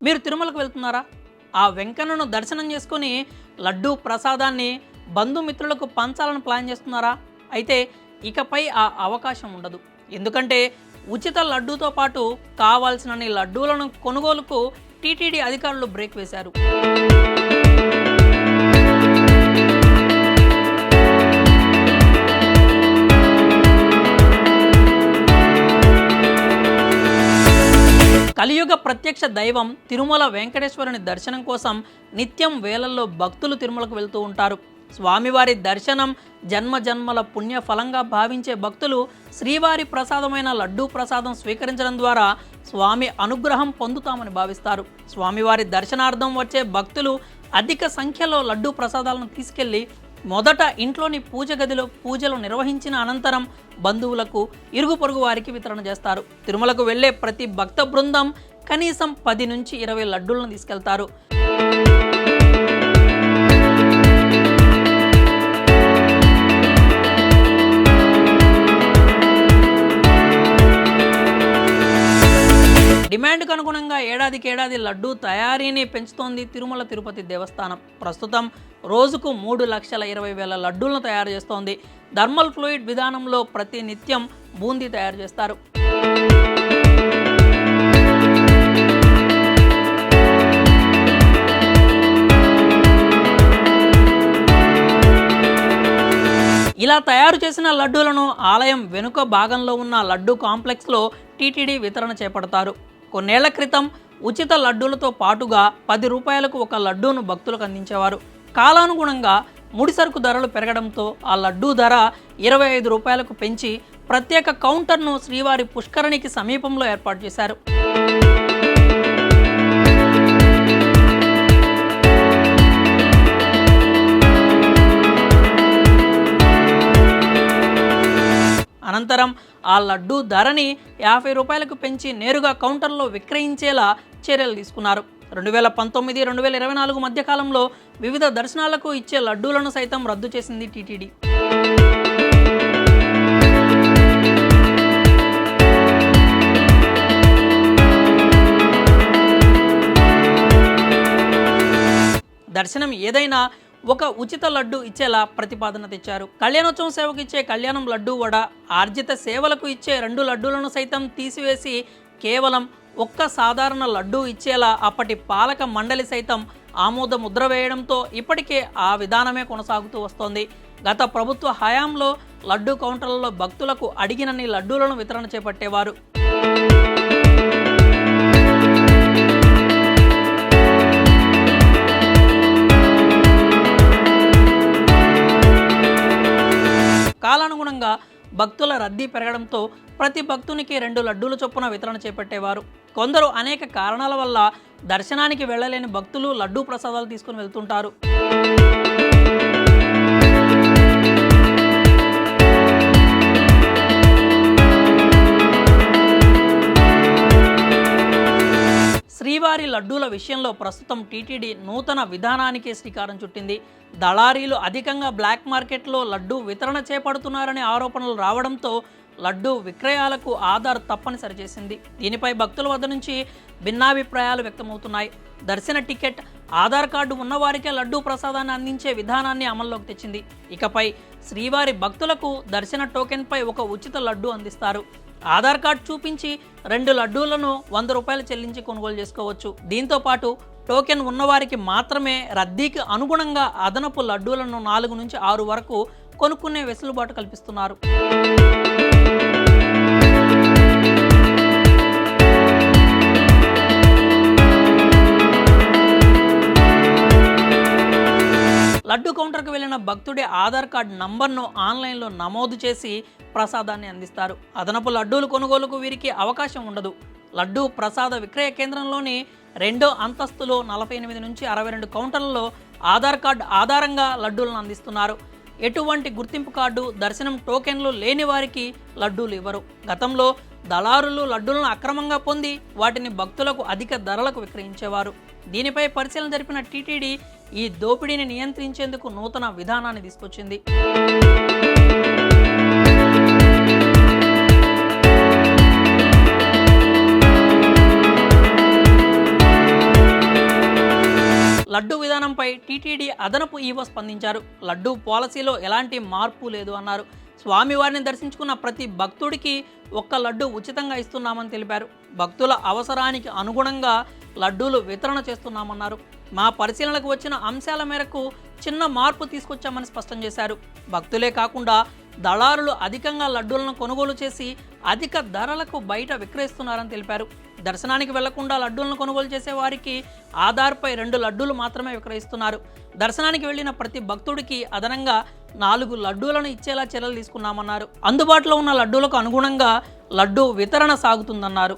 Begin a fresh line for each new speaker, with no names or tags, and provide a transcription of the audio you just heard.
మీరు తిరుమలకు వెళ్తున్నారా? ఆ వెంకన్నను దర్శనం చేసుకొని లడ్డూ ప్రసాదాన్ని బంధుమిత్రులకు పంచాలని ప్లాన్ చేస్తున్నారా? అయితే ఇకపై ఆ అవకాశం ఉండదు. ఎందుకంటే ఉచిత లడ్డూతో పాటు కావాల్సినన్ని లడ్డూలను కొనుగోలుకు టీటీడీ అధికారులు బ్రేక్ వేశారు. కలియుగ ప్రత్యక్ష దైవం తిరుమల వెంకటేశ్వరుని దర్శనం కోసం నిత్యం వేలల్లో భక్తులు తిరుమలకు వెళ్తూ ఉంటారు. స్వామివారి దర్శనం జన్మ జన్మల పుణ్య ఫలంగా భావించే భక్తులు శ్రీవారి ప్రసాదమైన లడ్డూ ప్రసాదం స్వీకరించడం ద్వారా స్వామి అనుగ్రహం పొందుతామని భావిస్తారు. స్వామివారి దర్శనార్థం వచ్చే భక్తులు అధిక సంఖ్యలో లడ్డూ ప్రసాదాలను తీసుకెళ్లి మొదట ఇంట్లోని పూజ గదిలో పూజలు నిర్వహించిన అనంతరం బంధువులకు, ఇరుగు పొరుగు వారికి వితరణ చేస్తారు. తిరుమలకు వెళ్లే ప్రతి భక్త బృందం కనీసం 10 నుంచి 20 లడ్డూలను తీసుకెళ్తారు. డిమాండ్కు అనుగుణంగా ఏడాదికేడాది లడ్డూ తయారీని పెంచుతోంది తిరుమల తిరుపతి దేవస్థానం. ప్రస్తుతం రోజుకు 3,20,000 లడ్డూలను తయారు చేస్తోంది. థర్మల్ ఫ్లూయిడ్ విధానంలో ప్రతి నిత్యం బూందీ తయారు చేస్తారు. ఇలా తయారు చేసిన లడ్డూలను ఆలయం వెనుక భాగంలో ఉన్న లడ్డూ కాంప్లెక్స్లో టీటీడీ వితరణ చేపడతారు. కొన్నేళ్ల క్రితం ఉచిత లడ్డూలతో పాటుగా 10 రూపాయలకు ఒక లడ్డూను భక్తులకు అందించేవారు. కాలానుగుణంగా ముడిసరుకు ధరలు పెరగడంతో ఆ లడ్డూ ధర 25 రూపాయలకు పెంచి ప్రత్యేక కౌంటర్ను శ్రీవారి పుష్కరిణికి సమీపంలో ఏర్పాటు చేశారు. అనంతరం ఆ లడ్డూ ధరని 50 రూపాయలకు పెంచి నేరుగా కౌంటర్లో విక్రయించేలా చర్యలు తీసుకున్నారు. 2019-2024 మధ్యకాలంలో వివిధ దర్శనాలకు ఇచ్చే లడ్డూలను సైతం రద్దు చేసింది టీటీడీ. దర్శనం ఏదైనా ఒక ఉచిత లడ్డు ఇచ్చేలా ప్రతిపాదన తెచ్చారు. కళ్యాణోత్సవం సేవకు ఇచ్చే కళ్యాణం లడ్డూ వడ, ఆర్జిత సేవలకు ఇచ్చే 2 లడ్డూలను సైతం తీసివేసి కేవలం ఒక్క సాధారణ లడ్డూ ఇచ్చేలా అప్పటి పాలక మండలి సైతం ఆమోద ముద్ర వేయడంతో ఇప్పటికే ఆ విధానమే కొనసాగుతూ వస్తోంది. గత ప్రభుత్వ హయాంలో లడ్డూ కౌంటర్లలో భక్తులకు అడిగినన్ని లడ్డూలను వితరణ చేపట్టేవారు. కాలానుగుణంగా భక్తుల రద్దీ పెరగడంతో ప్రతి భక్తునికి 2 లడ్డూల చొప్పున వితరణ చేపట్టేవారు. కొందరు అనేక కారణాల వల్ల దర్శనానికి వెళ్లలేని భక్తులు లడ్డూ ప్రసాదాలు తీసుకుని వెళ్తుంటారు. శ్రీవారి లడ్డూల విషయంలో ప్రస్తుతం టీటీడీ నూతన విధానానికి శ్రీకారం చుట్టింది. దళారీలు అధికంగా బ్లాక్ మార్కెట్లో లడ్డూ వితరణ చేపడుతున్నారనే ఆరోపణలు రావడంతో లడ్డూ విక్రయాలకు ఆధార్ తప్పనిసరి చేసింది. దీనిపై భక్తుల వద్ద నుంచి భిన్నాభిప్రాయాలు వ్యక్తమవుతున్నాయి. దర్శన టికెట్, ఆధార్ కార్డు ఉన్నవారికే లడ్డూ ప్రసాదాన్ని అందించే విధానాన్ని అమల్లోకి తెచ్చింది. ఇకపై శ్రీవారి భక్తులకు దర్శన టోకెన్పై ఒక ఉచిత లడ్డూ అందిస్తారు. ఆధార్ కార్డు చూపించి 2 లడ్డూలను 100 రూపాయలు చెల్లించి కొనుగోలు చేసుకోవచ్చు. దీంతో పాటు టోకెన్ ఉన్నవారికి మాత్రమే రద్దీకి అనుగుణంగా అదనపు లడ్డూలను 4 నుంచి 6 వరకు కొనుక్కునే వెసులుబాటు కల్పిస్తున్నారు. లడ్డు కౌంటర్కు వెళ్లిన భక్తుడి ఆధార్ కార్డు నంబర్ను ఆన్లైన్లో నమోదు చేసి ప్రసాదాన్ని అందిస్తారు. అదనపు లడ్డూలు కొనుగోలుకు వీరికి అవకాశం ఉండదు. లడ్డూ ప్రసాద విక్రయ కేంద్రంలోని 2వ అంతస్తులో 48 నుంచి 62 కౌంటర్లలో ఆధార్ కార్డు ఆధారంగా లడ్డూలను అందిస్తున్నారు. ఎటువంటి గుర్తింపు కార్డు, దర్శనం టోకెన్లు లేని వారికి లడ్డూలు ఇవ్వరు. గతంలో దళారులు లడ్డూలను అక్రమంగా పొంది వాటిని భక్తులకు అధిక ధరలకు విక్రయించేవారు. దీనిపై పరిశీలన జరిపిన టీటీడీ ఈ దోపిడీని నియంత్రించేందుకు నూతన విధానాన్ని తీసుకొచ్చింది. లడ్డూ విధానంపై టీటీడీ అదనపు ఈవో స్పందించారు. లడ్డూ పాలసీలో ఎలాంటి మార్పు లేదు అన్నారు. స్వామివారిని దర్శించుకున్న ప్రతి భక్తుడికి ఒక్క లడ్డు ఉచితంగా ఇస్తున్నామని తెలిపారు. భక్తుల అవసరానికి అనుగుణంగా లడ్డూలు వితరణ చేస్తున్నామన్నారు. మా పరిశీలనకు వచ్చిన అంశాల మేరకు చిన్న మార్పు తీసుకొచ్చామని స్పష్టం చేశారు. భక్తులే కాకుండా దళారులు అధికంగా లడ్డూలను కొనుగోలు చేసి అధిక ధరలకు బయట విక్రయిస్తున్నారని తెలిపారు. దర్శనానికి వెళ్లకుండా లడ్డూలను కొనుగోలు చేసే వారికి ఆధార్పై 2 లడ్డూలు మాత్రమే విక్రయిస్తున్నారు. దర్శనానికి వెళ్లిన ప్రతి భక్తుడికి అదనంగా 4 లడ్డూలను ఇచ్చేలా చర్యలు తీసుకున్నామన్నారు. అందుబాటులో ఉన్న లడ్డూలకు అనుగుణంగా లడ్డూ వితరణ సాగుతుందన్నారు.